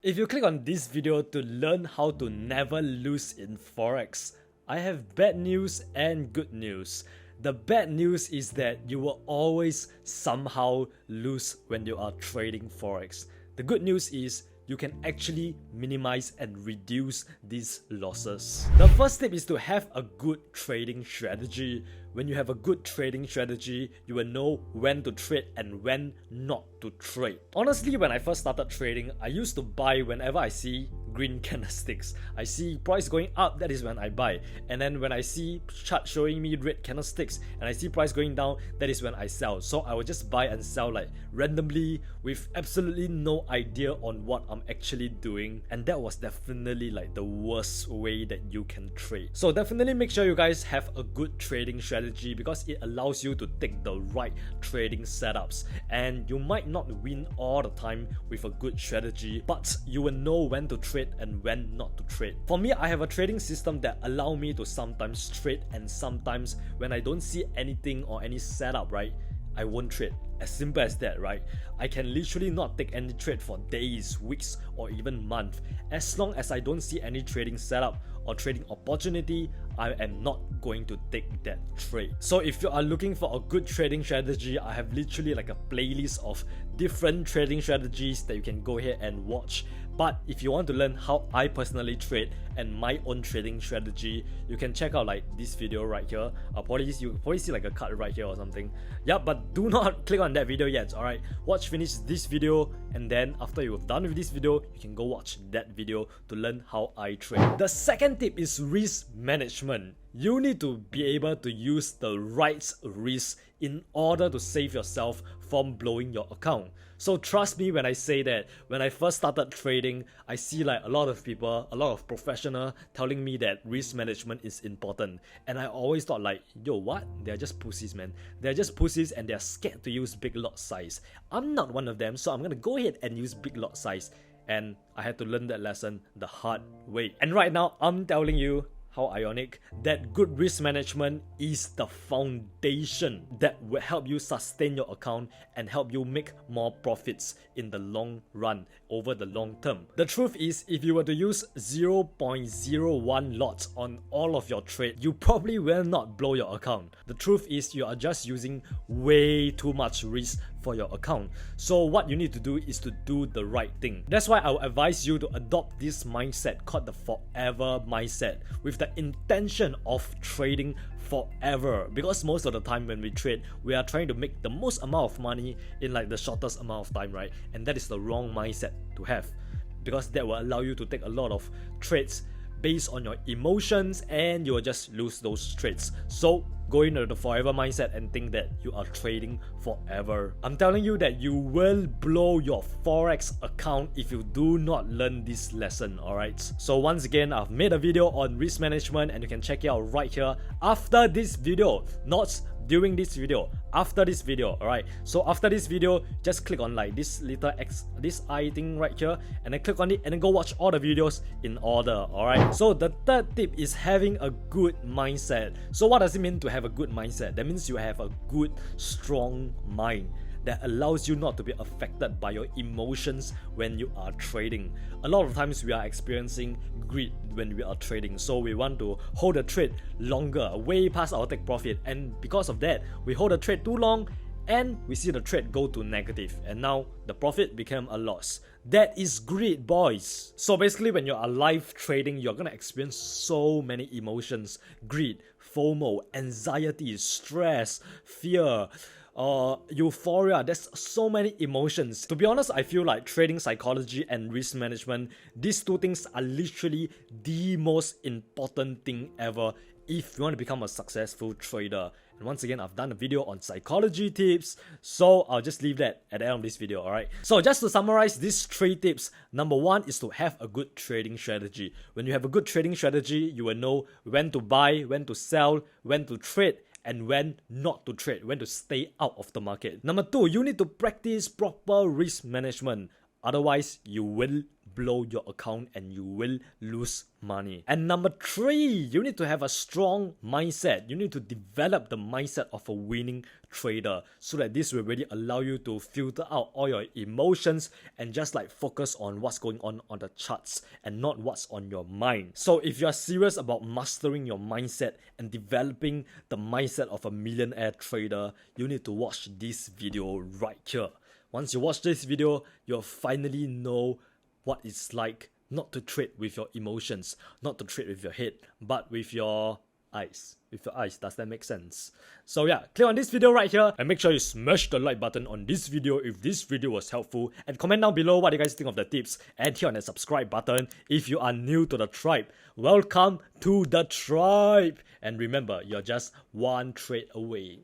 If you click on this video to learn how to never lose in Forex, I have bad news and good news. The bad news is that you will always somehow lose when you are trading Forex. The good news is you can actually minimize and reduce these losses. The first tip is to have a good trading strategy. When you have a good trading strategy, you will know when to trade and when not to trade. Honestly, when I first started trading, I used to buy whenever I see green candlesticks. I see price going up, that is when I buy. And then when I see chart showing me red candlesticks and I see price going down, that is when I sell. So I will just buy and sell like randomly with absolutely no idea on what I'm actually doing. And that was definitely like the worst way that you can trade. So definitely make sure you guys have a good trading strategy because it allows you to take the right trading setups. And you might not win all the time with a good strategy, but you will know when to trade and when not to trade. For me, I have a trading system that allow me to sometimes trade, and sometimes when I don't see anything or any setup, right, I won't trade. As simple as that, right? I can literally not take any trade for days, weeks, or even months. As long as I don't see any trading setup or trading opportunity, I am not going to take that trade. So if you are looking for a good trading strategy, I have literally like a playlist of different trading strategies that you can go ahead and watch. But if you want to learn how I personally trade and my own trading strategy, you can check out like this video right here. You probably see like a card right here or something. Yeah, but do not click on that video yet, alright? Finish this video, and then after you've done with this video, you can go watch that video to learn how I trade. The second tip is risk management. You need to be able to use the right risk in order to save yourself from blowing your account. So trust me when I say that when I first started trading, I see like a lot of people, a lot of professionals telling me that risk management is important. And I always thought like, yo, what? They're just pussies, man. They're just pussies and they're scared to use big lot size. I'm not one of them, so I'm gonna go ahead and use big lot size. And I had to learn that lesson the hard way. And right now, I'm telling you, how ironic, that good risk management is the foundation that will help you sustain your account and help you make more profits in the long run, over the long term. The truth is, if you were to use 0.01 lots on all of your trade, you probably will not blow your account. The truth is, you are just using way too much risk for your account. So what you need to do is to do the right thing. That's why I will advise you to adopt this mindset called the forever mindset, with the intention of trading forever. Because most of the time when we trade, we are trying to make the most amount of money in like the shortest amount of time, right? And that is the wrong mindset to have, because that will allow you to take a lot of trades based on your emotions and you will just lose those trades. So go into the forever mindset and think that you are trading forever. I'm telling you that you will blow your Forex account if you do not learn this lesson, alright? So once again, I've made a video on risk management and you can check it out right here after this video, not during this video, after this video, alright? So after this video, just click on like this little X, this I thing right here, and then click on it and then go watch all the videos in order, alright? So the third tip is having a good mindset. So what does it mean to have a good mindset? That means you have a good, strong mind that allows you not to be affected by your emotions when you are trading. A lot of times we are experiencing greed when we are trading, so we want to hold a trade longer, way past our take profit, and because of that, we hold a trade too long and we see the trade go to negative, and now the profit became a loss. That is greed, boys. So basically, when you are live trading, you're gonna experience so many emotions: greed, FOMO, anxiety, stress, fear, euphoria. There's so many emotions. To be honest, I feel like trading psychology and risk management, these two things are literally the most important thing ever if you want to become a successful trader. And once again, I've done a video on psychology tips, so I'll just leave that at the end of this video, alright? So just to summarize these 3 tips, number 1 is to have a good trading strategy. When you have a good trading strategy, you will know when to buy, when to sell, when to trade, and when not to trade, when to stay out of the market. Number 2, you need to practice proper risk management. Otherwise, you will blow your account and you will lose money. And number 3, you need to have a strong mindset. You need to develop the mindset of a winning trader so that this will really allow you to filter out all your emotions and just like focus on what's going on the charts and not what's on your mind. So if you're serious about mastering your mindset and developing the mindset of a millionaire trader, you need to watch this video right here. Once you watch this video, you'll finally know what it's like not to trade with your emotions, not to trade with your head, but with your eyes. With your eyes, does that make sense? So yeah, click on this video right here and make sure you smash the like button on this video if this video was helpful, and comment down below what you guys think of the tips, and hit on the subscribe button if you are new to the tribe. Welcome to the tribe, and remember, you're just one trade away.